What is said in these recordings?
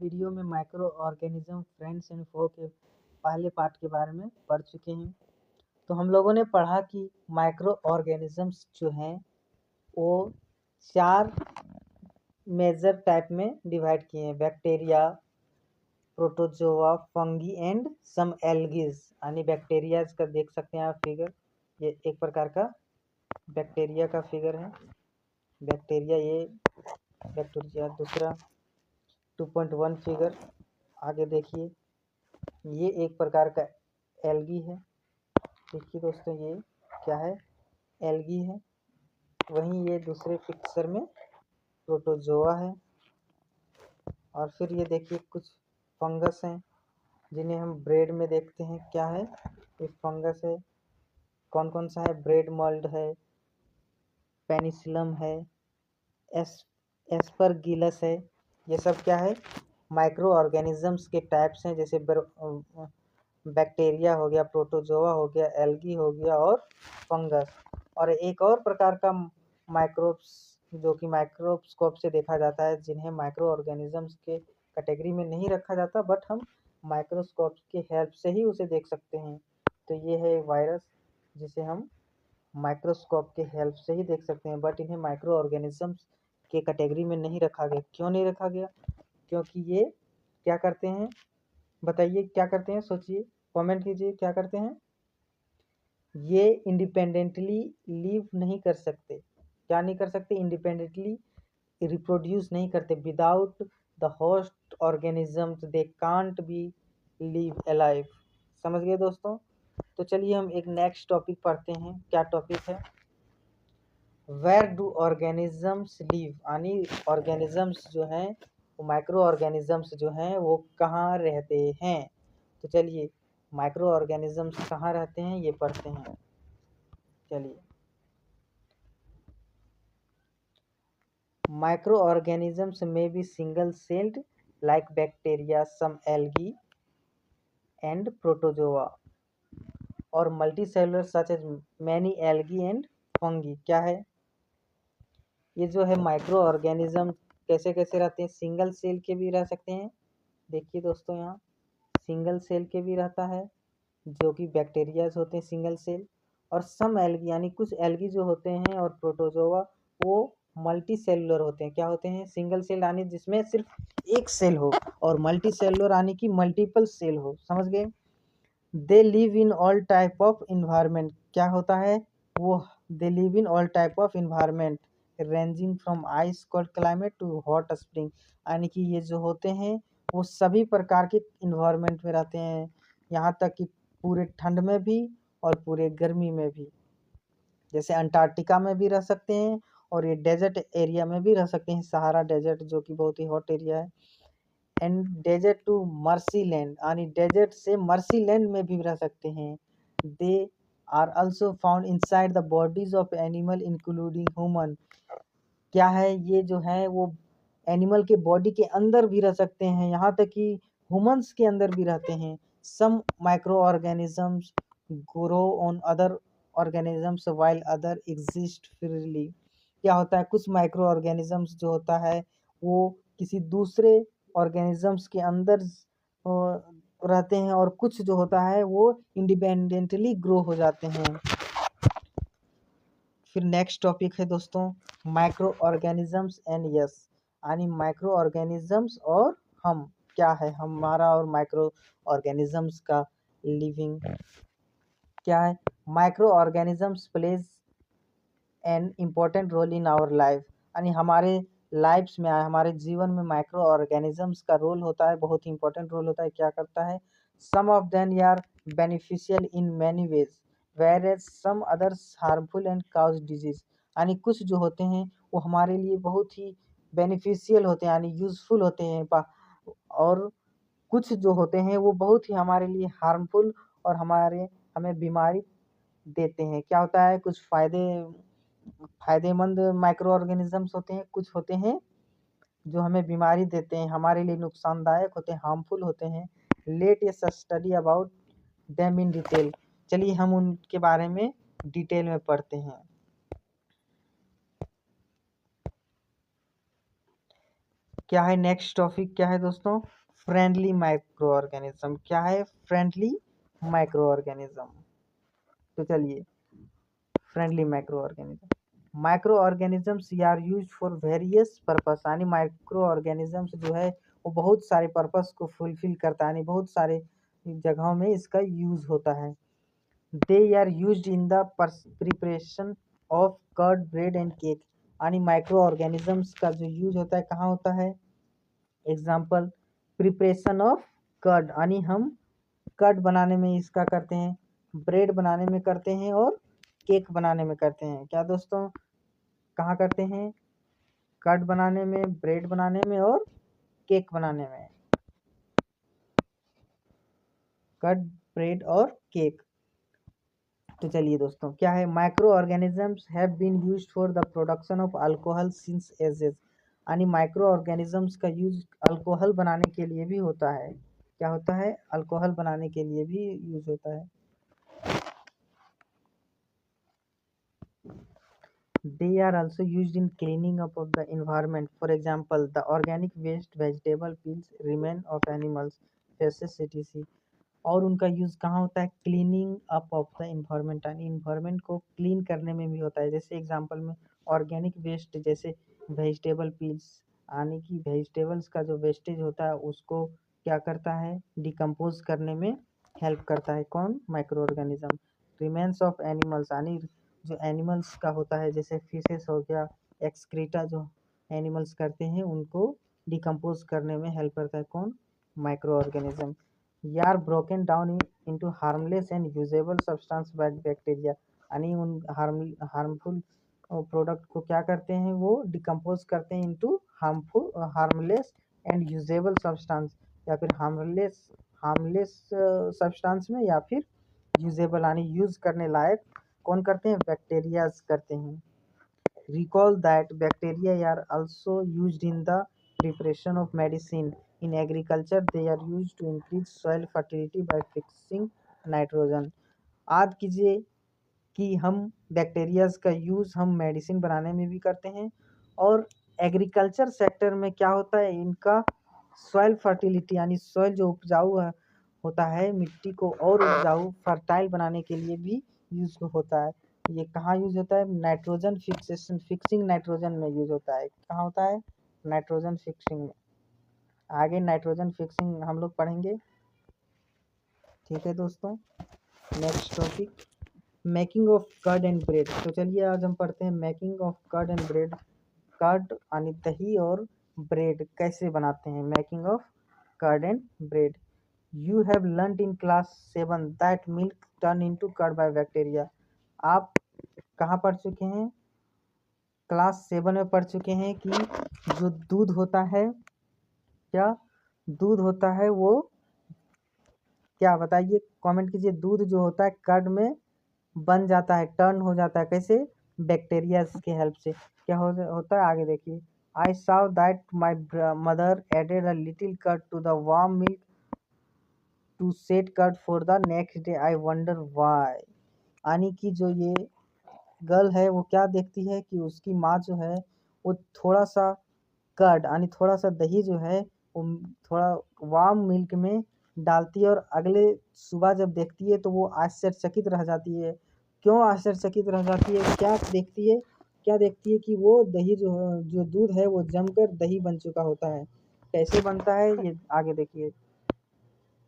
Video में micro organism friends and फो के पहले पार्ट के बारे में पढ़ चुके हैं। तो हम लोगों ने पढ़ा कि माइक्रो ऑर्गेनिजम्स जो हैं वो 4 मेजर टाइप में डिवाइड किए हैं। Bacteria, protozoa, fungi and some algae. यानी बैक्टीरिया का देख सकते हैं आप फिगर, ये एक प्रकार का बैक्टीरिया का फिगर है। बैक्टीरिया, ये बैक्टीरिया। दूसरा 2.1 फिगर आगे देखिए, ये एक प्रकार का एल्गी है। देखिए दोस्तों, ये क्या है? एल्गी है। वहीं ये दूसरे पिक्चर में प्रोटोजोआ है। और फिर ये देखिए कुछ फंगस हैं जिन्हें हम ब्रेड में देखते हैं। क्या है? ये फंगस है। कौन कौन सा है? ब्रेड मोल्ड है, पेनिसिलम है, एस्परगिलस है। ये सब क्या है? माइक्रो ऑर्गेनिजम्स के टाइप्स हैं। जैसे बैक्टीरिया हो गया, प्रोटोजोआ हो गया, एल्गी हो गया और फंगस। और एक और प्रकार का माइक्रोब्स जो कि माइक्रोस्कोप से देखा जाता है, जिन्हें माइक्रो ऑर्गेनिजम्स के कैटेगरी में नहीं रखा जाता, बट हम माइक्रोस्कोप के हेल्प से ही उसे देख सकते हैं। तो ये है वायरस, जिसे हम माइक्रोस्कोप के हेल्प से ही देख सकते हैं, बट इन्हें माइक्रो ऑर्गेनिजम्स के कैटेगरी में नहीं रखा गया। क्यों नहीं रखा गया? क्योंकि ये क्या करते हैं? बताइए क्या करते हैं? सोचिए, कमेंट कीजिए, क्या करते हैं? ये इंडिपेंडेंटली लिव नहीं कर सकते। क्या नहीं कर सकते? इंडिपेंडेंटली रिप्रोड्यूस नहीं करते। Without the host organisms they can't be live alive. समझ गए दोस्तों? तो चलिए हम एक नेक्स्ट टॉपिक पढ़ते हैं। क्या टॉपिक है? Where do organisms live. यानी ऑर्गेनिजम्स जो हैं, वो माइक्रो ऑर्गेनिजम्स जो हैं वो कहाँ रहते हैं। तो चलिए माइक्रो ऑर्गेनिजम्स कहाँ रहते हैं ये पढ़ते हैं। चलिए, माइक्रो ऑर्गेनिजम्स में be single celled like bacteria, some algae and protozoa, और multicellular such as many algae and fungi. क्या है? ये जो है माइक्रो ऑर्गेनिज्म कैसे कैसे रहते हैं? सिंगल सेल के भी रह सकते हैं। देखिए दोस्तों, यहाँ सिंगल सेल के भी रहता है, जो कि बैक्टीरियाज होते हैं सिंगल सेल। और सम एल्गी, यानी कुछ एल्गी जो होते हैं, और प्रोटोजोआ, वो मल्टी सेलुलर होते हैं। क्या होते हैं? सिंगल सेल यानी जिसमें सिर्फ एक सेल हो, और मल्टी सेलुलर यानी कि मल्टीपल सेल हो। समझ गए? They live in all type of environment. क्या होता है वो? They live in all type of environment ranging from ice cold climate to hot spring. यानी कि ये जो होते हैं वो सभी प्रकार के इन्वायरमेंट में रहते हैं, यहाँ तक कि पूरे ठंड में भी और पूरे गर्मी में भी। जैसे अंटार्कटिका में भी रह सकते हैं, और ये डेजर्ट एरिया में भी रह सकते हैं, सहारा डेजर्ट जो कि बहुत ही हॉट एरिया है। And desert to marshy land, यानी डेजर्ट से मर्सी लैंड में भी रह सकते हैं। They are also found inside the bodies of animal including human. क्या है? ये जो है वो एनिमल के बॉडी के अंदर भी रह सकते हैं, यहाँ तक कि ह्यूमंस के अंदर भी रहते हैं। Some microorganisms grow on other organisms while other exist freely. क्या होता है? कुछ माइक्रो ऑर्गेनिजम्स जो होता है वो किसी दूसरे ऑर्गेनिजम्स के अंदर रहते हैं, और कुछ जो होता है वो इंडिपेंडेंटली ग्रो हो जाते हैं। फिर नेक्स्ट टॉपिक है दोस्तों, माइक्रो ऑर्गेनिजम्स एंड यस। यानी माइक्रो ऑर्गेनिजम्स और हम। क्या है हमारा और माइक्रो ऑर्गेनिजम्स का लिविंग? क्या है? Microorganisms plays an important role in our life. यानी हमारे लाइफ्स में, हमारे जीवन में माइक्रो ऑर्गेनिजम्स का रोल होता है, बहुत ही इंपॉर्टेंट रोल होता है। क्या करता है? Some of them are beneficial in many ways whereas some others harmful and cause disease। यानी कुछ जो होते हैं वो हमारे लिए बहुत ही बेनिफिशियल होते हैं, यानी यूजफुल होते हैं, और कुछ जो होते हैं वो बहुत ही हमारे लिए हार्मफुल और हमें बीमारी देते हैं। क्या होता है? कुछ फायदेमंद माइक्रो ऑर्गेनिजम्स होते हैं, कुछ होते हैं जो हमें बीमारी देते हैं, हमारे लिए नुकसानदायक होते हैं, हार्मफुल होते हैं। Let us study about them in detail. चलिए हम उनके बारे में डिटेल में पढ़ते हैं। क्या है नेक्स्ट टॉपिक, क्या है दोस्तों? Friendly microorganism. क्या है? Friendly microorganism. तो चलिए, friendly microorganism. Microorganisms are use for various purpose, यानी माइक्रो ऑर्गेनिजम्स जो है वो बहुत सारे पर्पस को फुलफिल करता है, यानी बहुत सारे जगहों में इसका यूज होता है। They are used in the preparation of curd, bread and cake, यानी माइक्रो ऑर्गेनिजम्स का जो यूज होता है कहाँ होता है? एग्जाम्पल, प्रिपरेशन ऑफ कर्ड, यानी हम कर्ड बनाने में इसका करते हैं, ब्रेड बनाने में करते हैं और केक बनाने में करते हैं। क्या दोस्तों? कहाँ करते हैं? कर्ड बनाने में, ब्रेड बनाने में और केक बनाने में। कर्ड, ब्रेड और केक। तो चलिए दोस्तों, क्या है? Microorganisms have been used for the production of alcohol since ages, यानी माइक्रो ऑर्गेनिजम्स का यूज अल्कोहल बनाने के लिए भी होता है। क्या होता है? अल्कोहल बनाने के लिए भी यूज होता है। They are also used in cleaning up of the environment. For example, the organic waste, vegetable peels, remain of animals, feces, etc. और उनका यूज़ कहाँ होता है? Cleaning up of the environment, यानी इन्वायरमेंट को क्लीन करने में भी होता है। जैसे एग्जांपल में ऑर्गेनिक वेस्ट, जैसे वेजिटेबल पील्स, यानी कि वेजिटेबल्स का जो वेस्टेज होता है उसको क्या करता है? डिकम्पोज करने में हेल्प करता है। कौन? Micro organism. Remains of animals, यानी जो एनिमल्स का होता है, जैसे फिशेस हो गया, एक्सक्रीटा जो एनिमल्स करते हैं उनको डिकम्पोज करने में हेल्प करता है। कौन? Microorganism. यार broken down into harmless and usable substance by bacteria, यानी उन हार्मफुल प्रोडक्ट को क्या करते हैं? वो डिकम्पोज करते हैं into harmless and usable substance, या फिर हार्मलेस हार्मलेस सब्सटेंस में, या फिर यूजेबल यानी यूज करने लायक कौन करते हैं? बैक्टीरियाज करते हैं। Recall that bacteria are also used in the preparation of medicine. In agriculture, they are used to increase soil fertility by fixing nitrogen. याद कीजिए कि हम बैक्टीरियाज का यूज़ हम मेडिसिन बनाने में भी करते हैं, और एग्रीकल्चर सेक्टर में क्या होता है? इनका सॉइल फर्टिलिटी, यानी सॉइल जो उपजाऊ होता है, मिट्टी को और उपजाऊ फर्टाइल बनाने के लिए भी यूज होता है। ये कहाँ यूज होता है? नाइट्रोजन फिक्सेशन, फिक्सिंग नाइट्रोजन में यूज होता है। कहाँ होता है? नाइट्रोजन फिक्सिंग में। आगे नाइट्रोजन फिक्सिंग हम लोग पढ़ेंगे। ठीक है दोस्तों, next topic, making of curd and bread. तो चलिए आज हम पढ़ते हैं making of curd and bread. Curd यानी दही और ब्रेड कैसे बनाते हैं? Making of curd and bread. You have learned in class 7 that milk turn into curd by bacteria. आप कहाँ पढ़ चुके हैं? क्लास 7 में पढ़ चुके हैं कि जो दूध होता है, क्या दूध होता है वो, क्या बताइए, कमेंट कीजिए। दूध जो होता है कर्ड में बन जाता है, टर्न हो जाता है, कैसे? बैक्टीरिया की हेल्प से। क्या होता है? आगे देखिए। I saw that my mother added a little curd to the warm milk to set curd for the next day, I wonder why. यानी कि जो ये गर्ल है वो क्या देखती है कि उसकी माँ जो है वो थोड़ा सा कर्ड यानी थोड़ा सा दही जो है वो थोड़ा वार्म मिल्क में डालती है, और अगले सुबह जब देखती है तो वो आश्चर्यचकित रह जाती है। क्यों आश्चर्यचकित रह जाती है? क्या देखती है? क्या देखती है कि वो दही जो है, जो दूध है वो जमकर दही बन चुका होता है। कैसे बनता है ये आगे देखिए।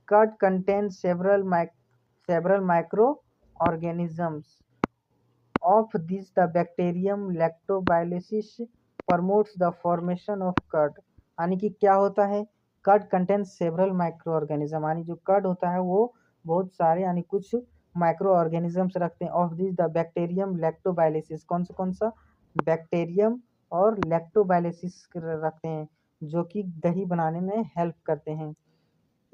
Curd contain several microorganisms. Of these, the bacterium lactobacillus promotes the formation of curd। यानी कि क्या होता है? Curd contains several microorganism, यानी जो कर्ड होता है वो बहुत सारे यानी कुछ माइक्रो ऑर्गेनिजम्स रखते हैं। ऑफ दिस द बैक्टीरियम लैक्टोबाइलिसिस, कौन सा? बैक्टीरियम और लैक्टोबाइलिसिस रखते हैं, जो कि दही बनाने में हेल्प करते हैं।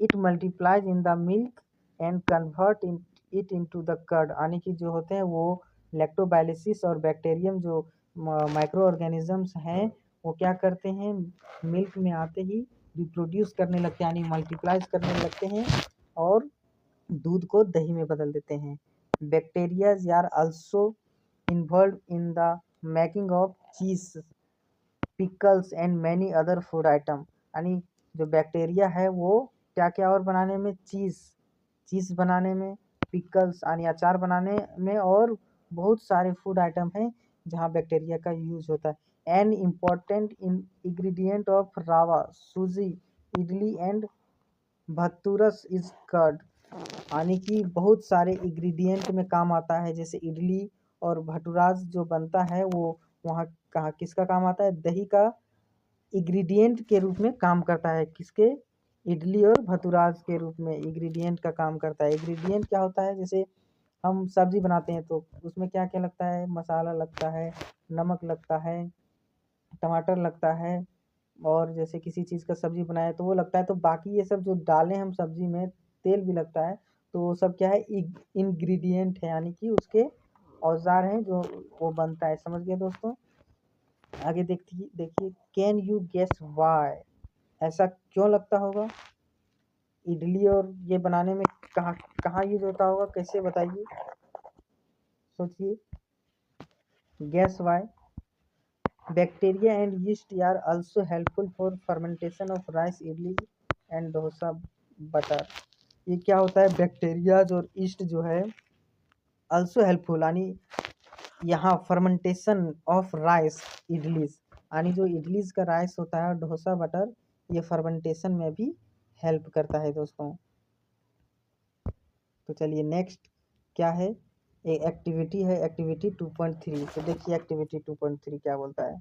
It multiplies in the milk and convert it into the curd, यानी कि जो होते हैं वो लैक्टोबाइलिसिस और बैक्टीरियम जो माइक्रो ऑर्गेनिजम्स हैं वो क्या करते हैं? मिल्क में आते ही रिप्रोड्यूस करने लगते हैं, यानी मल्टीप्लाइज करने लगते हैं और दूध को दही में बदल देते हैं। Bacterias are also involve in the making of cheese. Pickles and many other food item. यानी जो बैक्टीरिया है वो क्या क्या और बनाने में, चीज़ बनाने में, पिकल्स यानी अचार बनाने में, और बहुत सारे फूड आइटम हैं जहाँ बैक्टीरिया का यूज होता है। एन इम्पॉर्टेंट इंग्रेडिएंट ऑफ रावा, सूजी, इडली एंड भत्तूरस इज कर्ड। यानी कि बहुत सारे इंग्रेडिएंट में काम आता है, जैसे इडली और भटूराज जो बनता है वो वहाँ कहाँ किसका काम आता है, दही का इंग्रेडिएंट के रूप में काम करता है। किसके, इडली और भटूराज के रूप में इंग्रेडिएंट का काम करता है। इंग्रेडिएंट क्या होता है, जैसे हम सब्जी बनाते हैं तो उसमें क्या क्या लगता है, मसाला लगता है, नमक लगता है, टमाटर लगता है, और जैसे किसी चीज़ का सब्जी बनाए तो वो लगता है। तो बाकी ये सब जो डालें हम सब्जी में, तेल भी लगता है, तो वो सब क्या है, इंग्रेडिएंट है, यानी कि उसके औजार हैं जो वो बनता है। समझ गए दोस्तों। आगे देखिए देखिए, कैन यू गेस वाई, ऐसा क्यों लगता होगा, इडली और ये बनाने में कहाँ कहाँ यूज होता होगा, कैसे बताइए, सोचिए। Guess why, bacteria and yeast are also helpful for fermentation of rice, idli and dosa batter. ये क्या होता है, बैक्टीरिया और यीस्ट जो है आल्सो हेल्पफुल, यानी यहाँ फर्मेंटेशन ऑफ राइस, इडलीज, यानी जो इडलीज का राइस होता है, डोसा बटर, ये फर्मेंटेशन में भी हेल्प करता है दोस्तों। तो चलिए नेक्स्ट क्या है, एक एक्टिविटी है, एक्टिविटी 2.3। तो देखिए एक्टिविटी 2.3 क्या बोलता है।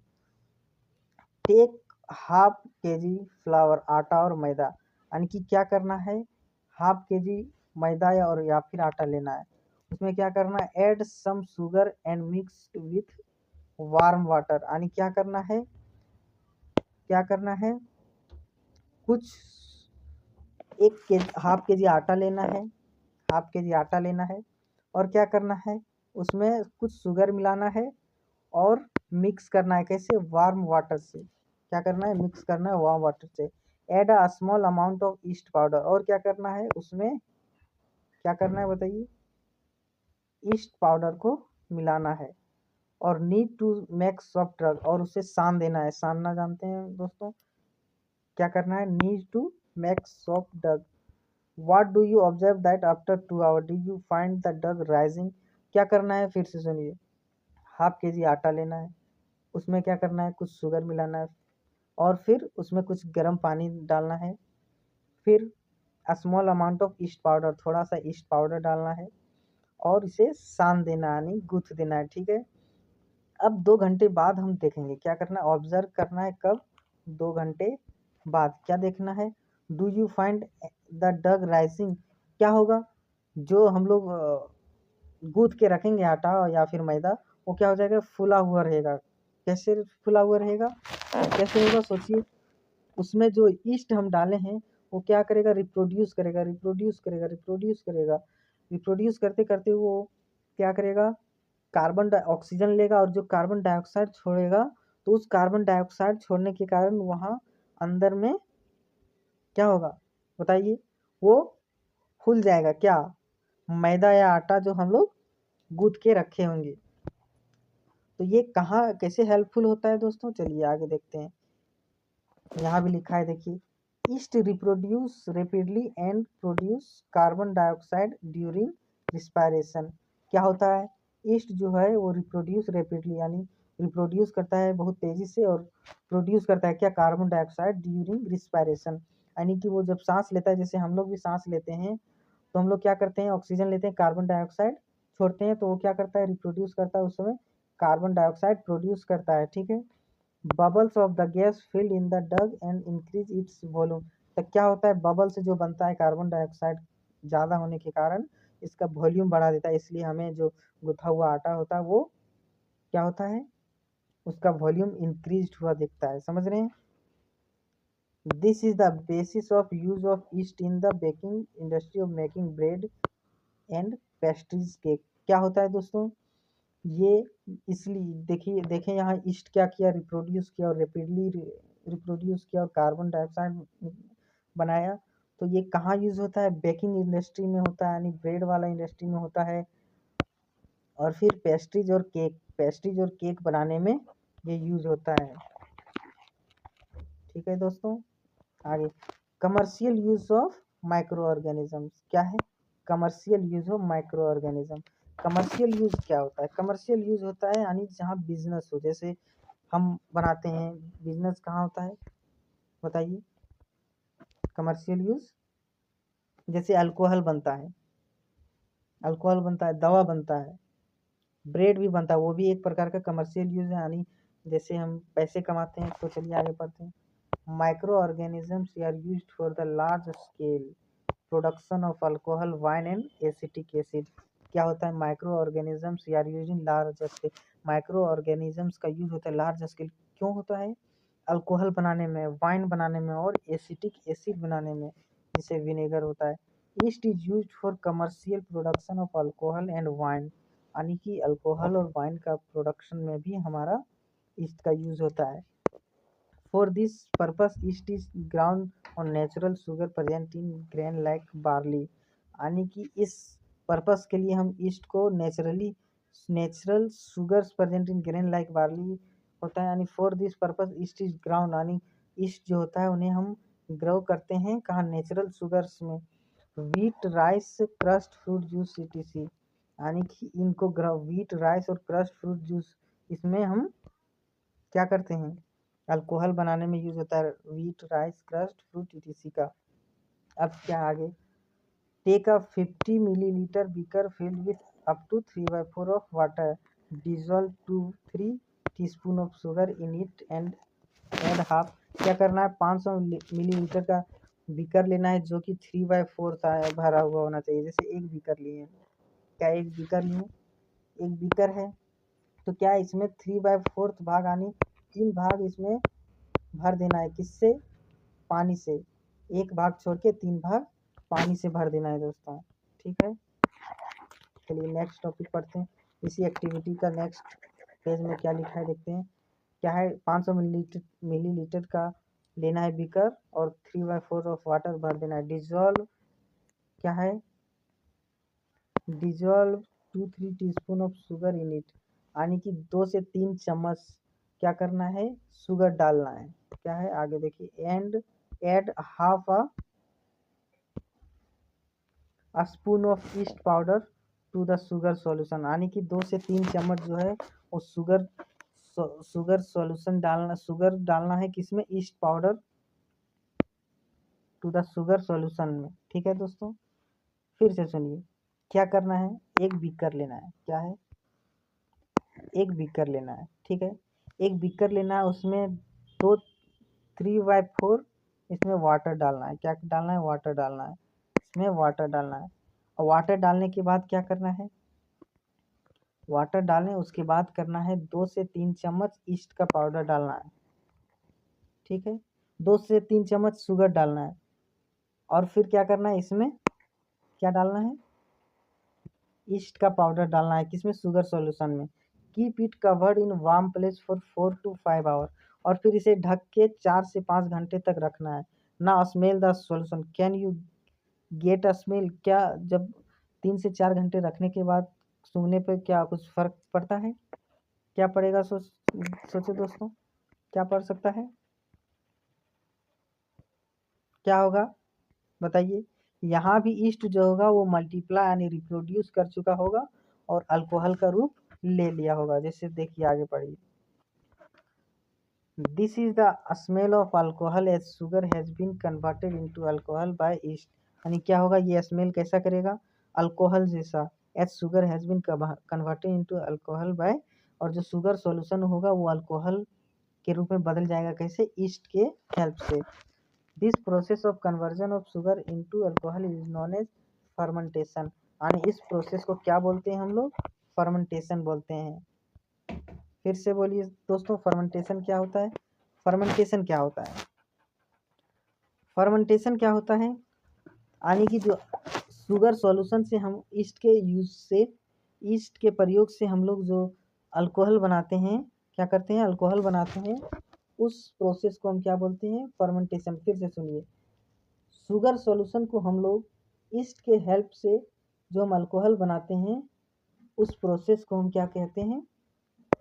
टेक हाफ के जी फ्लावर, आटा और मैदा, यानी कि क्या करना है, हाफ के जी मैदा या फिर आटा लेना है। उसमें क्या करना है, add some sugar and mix with warm water, यानी क्या करना है, कुछ हाफ के जी आटा लेना है, हाफ के जी आटा लेना है, और क्या करना है, उसमें कुछ शुगर मिलाना है और मिक्स करना है, कैसे, वार्म वाटर से। क्या करना है, मिक्स करना है वार्म वाटर से। Add a small amount of yeast powder, और क्या करना है उसमें, क्या करना है बताइए, ईस्ट पाउडर को मिलाना है। और नीड टू मेक सॉफ्ट ड्रग, और उसे सान देना है, सानना जानते हैं दोस्तों, क्या करना है, नीड टू मेक सॉफ्ट ड्रग। What do you observe that after 2 hour do you find the ड्रग राइजिंग। क्या करना है, फिर से सुनिए, हाफ के जी आटा लेना है, उसमें क्या करना है, कुछ शुगर मिलाना है, और फिर उसमें कुछ गर्म पानी डालना है, फिर small amount of yeast powder, थोड़ा सा ईस्ट पाउडर डालना है, और इसे सान देना यानी गूथ देना है, ठीक है। अब 2 घंटे बाद हम देखेंगे क्या करना है, ऑब्जर्व करना है कब, 2 घंटे बाद क्या देखना है, do you find the dough rising. क्या होगा, जो हम लोग गूथ के रखेंगे आटा या फिर मैदा, वो क्या हो जाएगा, फूला हुआ रहेगा। कैसे फूला हुआ रहेगा, कैसे होगा सोचिए, उसमें जो ईस्ट हम डाले हैं वो क्या करेगा, रिप्रोड्यूस करेगा, रिप्रोड्यूस करेगा, रिप्रोड्यूस करेगा, रिप्रोड्यूस करते करते वो क्या करेगा, ऑक्सीजन लेगा, और जो कार्बन डाइऑक्साइड छोड़ेगा, तो उस कार्बन डाइऑक्साइड छोड़ने के कारण वहाँ अंदर में क्या होगा बताइए, वो फूल जाएगा, क्या, मैदा या आटा जो हम लोग गूंथ के रखे होंगे। तो ये कहाँ कैसे हेल्पफुल होता है दोस्तों, चलिए आगे देखते हैं। यहाँ भी लिखा है देखिए, east reproduce rapidly and produce carbon dioxide during respiration. क्या होता है, ईस्ट जो है वो रिप्रोड्यूस रेपिडली यानी रिप्रोड्यूस करता है बहुत तेजी से, और प्रोड्यूस करता है क्या, कार्बन डाइऑक्साइड ड्यूरिंग रिस्पायरेशन, यानी कि वो जब सांस लेता है, जैसे हम लोग भी सांस लेते हैं, तो हम लोग क्या करते हैं, ऑक्सीजन लेते हैं, कार्बन डाइऑक्साइड छोड़ते हैं, तो वो क्या करता है, रिप्रोड्यूस करता है, उस समय कार्बन डाइऑक्साइड प्रोड्यूस करता है, ठीक है। Bubbles of the gas filled in the dough and increase its volume. तो क्या होता है, बबल से जो बनता है कार्बन डाइऑक्साइड ज़्यादा होने के कारण इसका वॉल्यूम बढ़ा देता है, इसलिए हमें जो गुथा हुआ आटा होता है वो क्या होता है, उसका वॉल्यूम इंक्रीज हुआ दिखता है। समझ रहे हैं। This is the basis of use of east in the baking industry of making bread and pastries cake. क्या होता है दोस्तों, ये इसलिए देखिए देखें यहाँ ईस्ट क्या किया, रिप्रोड्यूस किया और रेपिडली रिप्रोड्यूस किया और कार्बन डाइऑक्साइड बनाया। तो ये कहाँ यूज़ होता है, बेकिंग इंडस्ट्री में होता है, यानी ब्रेड वाला इंडस्ट्री में होता है, और फिर पेस्ट्रीज और केक बनाने में ये यूज़ होता है। ठीक है दोस्तों। आगे commercial use of micro organism क्या है? Commercial use of micro organism. Commercial use क्या होता है? कमर्शियल यूज होता है यानी जहाँ बिजनेस हो, जैसे हम बनाते हैं, बिजनेस कहाँ होता है बताइए? कमर्शियल यूज जैसे अल्कोहल बनता है, अल्कोहल बनता है, दवा बनता है, ब्रेड भी बनता है, वो भी एक प्रकार का कमर्शियल यूज है, यानी जैसे हम पैसे कमाते हैं। तो चलिए आगे पढ़ते हैं। Microorganisms are used for the large scale production of alcohol, wine and acetic acid. क्या होता है? Microorganisms are use in large scale. Microorganisms का यूज होता है लार्ज स्केल। क्यों होता है? अल्कोहल बनाने में, वाइन बनाने में और एसिटिक एसिड बनाने में, जिसे विनेगर होता है। East is used for commercial production of alcohol and wine, यानी कि अल्कोहल और वाइन का प्रोडक्शन में भी हमारा ईस्ट का यूज होता है। For this purpose east is ground on natural sugar present in grain like barley, यानी कि इस पर्पस के लिए हम ईस्ट को natural sugars present in grain like barley होता है, यानी for this purpose east is ground, यानी ईस्ट जो होता है उन्हें हम ग्रो करते हैं कहाँ? नेचुरल शुगर्स में। Wheat, rice, crust fruit juice etc, यानी कि इनको व्हीट, राइस और क्रस्ट फ्रूट जूस, इसमें हम क्या करते हैं? अल्कोहल बनाने में यूज होता है wheat, rice, crust fruit etc का। अब क्या आगे? Take a 50 millilitre beaker filled with up to 3/4 of water, dissolve 2-3 teaspoon of sugar in it and add half. क्या करना है? 500 मिलीलीटर का बीकर लेना है जो कि 3/4 भरा हुआ होना चाहिए। जैसे एक बीकर लिए, क्या एक बीकर लिए? एक बीकर है तो क्या इसमें 3/4 भाग यानी 3 भाग इसमें भर देना है। किससे? पानी से। एक भाग छोड़ के 3 भाग पानी से भर देना है दोस्तों। ठीक है, चलिए नेक्स्ट टॉपिक पढ़ते हैं। इसी एक्टिविटी का नेक्स्ट पेज में क्या लिखा है देखते हैं। क्या है? 500 मिलीलीटर का लेना है बीकर और 3/4 ऑफ वाटर भर देना है। डिजोल्व क्या है? Dissolve 2-3 teaspoon of sugar in it, यानी कि 2 से 3 चम्मच क्या करना है? शुगर डालना है। क्या है? आगे देखिए। And add half a spoon of yeast powder to the sugar solution, यानी कि 2 से 3 चम्मच जो है वो शुगर सॉल्यूशन डालना, शुगर डालना है किसमें? Yeast powder to the sugar solution में। ठीक है दोस्तों, फिर से सुनिए। क्या करना है? एक बीकर लेना है। क्या है? एक बीकर लेना है। ठीक है, एक बीकर लेना है, उसमें दो 3/4 इसमें वाटर डालना है। क्या डालना है? वाटर डालना है। इसमें वाटर डालना है और वाटर डालने के बाद क्या करना है? वाटर डालने उसके बाद करना है 2 से 3 चम्मच ईस्ट का पाउडर डालना है। ठीक है, 2 से 3 चम्मच शुगर डालना है और फिर क्या करना है? इसमें क्या डालना है? ईस्ट का पाउडर डालना है। किसमें? शुगर सॉल्यूशन में। Keep it covered in warm place for 4 to 5 hour, और फिर इसे ढक के 4 से 5 घंटे तक रखना है। ना smell the solution, can you get a smell? क्या जब 3 से 4 घंटे रखने के बाद सूंघने पर क्या कुछ फर्क पड़ता है? क्या पड़ेगा? सोचो दोस्तों, क्या पड़ सकता है? क्या होगा बताइए? यहाँ भी ईस्ट जो होगा वो मल्टीप्लाई यानी रिप्रोड्यूस कर चुका होगा और अल्कोहल का रूप ले लिया होगा। जैसे देखिए आगे पढ़िए। This is the smell of alcohol as sugar has been converted into alcohol by yeast, यानी क्या होगा? ये स्मेल कैसा करेगा? अल्कोहल जैसा। As sugar has been converted into alcohol by, और जो शुगर सॉल्यूशन होगा वो अल्कोहल के रूप में बदल जाएगा। कैसे? ईस्ट के हेल्प से। This process of conversion of sugar into alcohol is known as fermentation, यानी इस प्रोसेस को क्या बोलते हैं हम लोग? फर्मेंटेशन बोलते हैं। फिर से बोलिए दोस्तों, फर्मेंटेशन क्या होता है? फर्मेंटेशन क्या होता है? फर्मेंटेशन क्या होता है? यानी कि जो शुगर सॉल्यूशन से हम ईस्ट के यूज से, ईस्ट के प्रयोग से हम लोग जो अल्कोहल बनाते हैं, क्या करते हैं? अल्कोहल बनाते हैं। उस प्रोसेस को हम क्या बोलते हैं? फर्मेंटेशन। फिर से सुनिए। शुगर सॉल्यूशन को हम लोग ईस्ट के हेल्प से जो हम अल्कोहल बनाते हैं, उस प्रोसेस को हम क्या कहते हैं?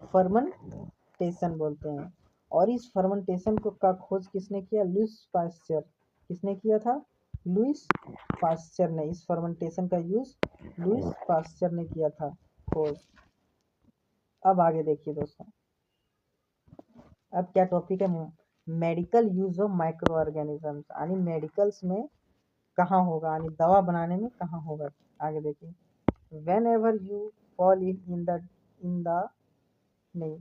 फर्मेंटेशन बोलते हैं। और इस फर्मेंटेशन को का खोज किसने किया? Lewis pasture. किसने किया था? लुईस पास्चर ने। इस फर्मेंटेशन का यूज लुईस पास्चर ने किया था खोज। अब आगे देखिए दोस्तों, अब क्या टॉपिक है? Medical use of micro organisms, यानी मेडिकल्स में कहाँ होगा, यानी दवा बनाने में कहाँ होगा। आगे देखिए, whenever you fall in the नहीं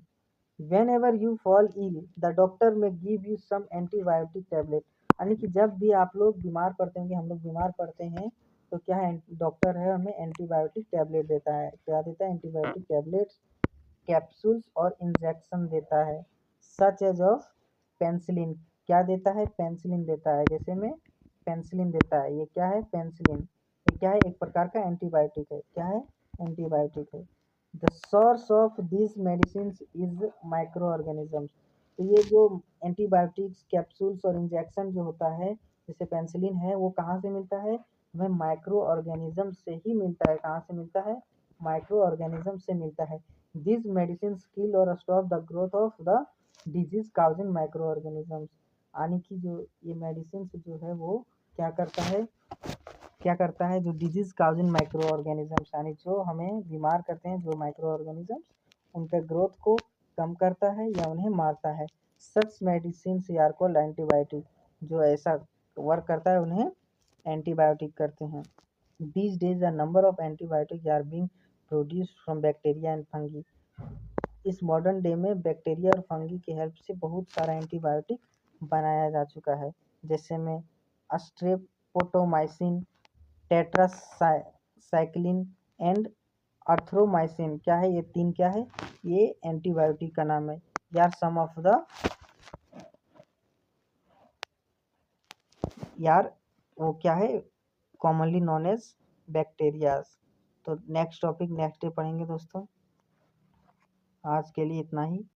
whenever you fall ill the doctor may give you some antibiotic tablet, यानी कि जब भी आप लोग बीमार पड़ते हैं, कि हम लोग बीमार पड़ते हैं तो क्या है, डॉक्टर है हमें एंटीबायोटिक टैबलेट देता है। क्या देता है? एंटीबायोटिक टैबलेट्स, कैप्सूल्स और इंजेक्शन देता है। Such as of penicillin. क्या देता है? पेंसिलिन देता है। जैसे में पेंसिलिन देता है। ये क्या है? पेंसिलिन। ये क्या है? एक प्रकार का एंटीबायोटिक है। क्या है? एंटीबायोटिक है। The source of this medicine is micro organisms. तो ये जो एंटीबायोटिक्स, कैप्सूल्स और इंजेक्शन जो होता है, जैसे पेंसिलिन है, वो कहाँ से मिलता है? हमें माइक्रो ऑर्गेनिज्म से ही मिलता है। कहाँ से मिलता है? माइक्रो ऑर्गेनिज्म से मिलता है। दिस मेडिसिन किल और stop the growth of the disease causing micro organisms, यानी कि जो ये मेडिसिन जो है वो क्या करता है? क्या करता है? जो डिजीज काउजिंग माइक्रो ऑर्गेनिजम्स, यानी जो हमें बीमार करते हैं, जो माइक्रो ऑर्गेनिजम्स, उनके ग्रोथ को कम करता है या उन्हें मारता है। सच मेडिसिन आर कॉल्ड एंटीबायोटिक। जो ऐसा वर्क करता है उन्हें एंटीबायोटिक करते हैं। These days a number of antibiotics are being produced from bacteria and fungi। इस मॉडर्न डे में बैक्टीरिया और फंगी की हेल्प से बहुत सारा एंटीबायोटिक बनाया जा चुका है। जैसे में स्ट्रेप्टोमाइसिन, टेट्रासाइक्लिन एंड अर्थ्रोमाइसिन। क्या है? ये तीन क्या है? ये एंटीबायोटिक का नाम है। यार सम ऑफ द यार वो क्या है? Commonly known as bacterias. तो नेक्स्ट टॉपिक नेक्स्ट डे पढ़ेंगे दोस्तों। आज के लिए इतना ही।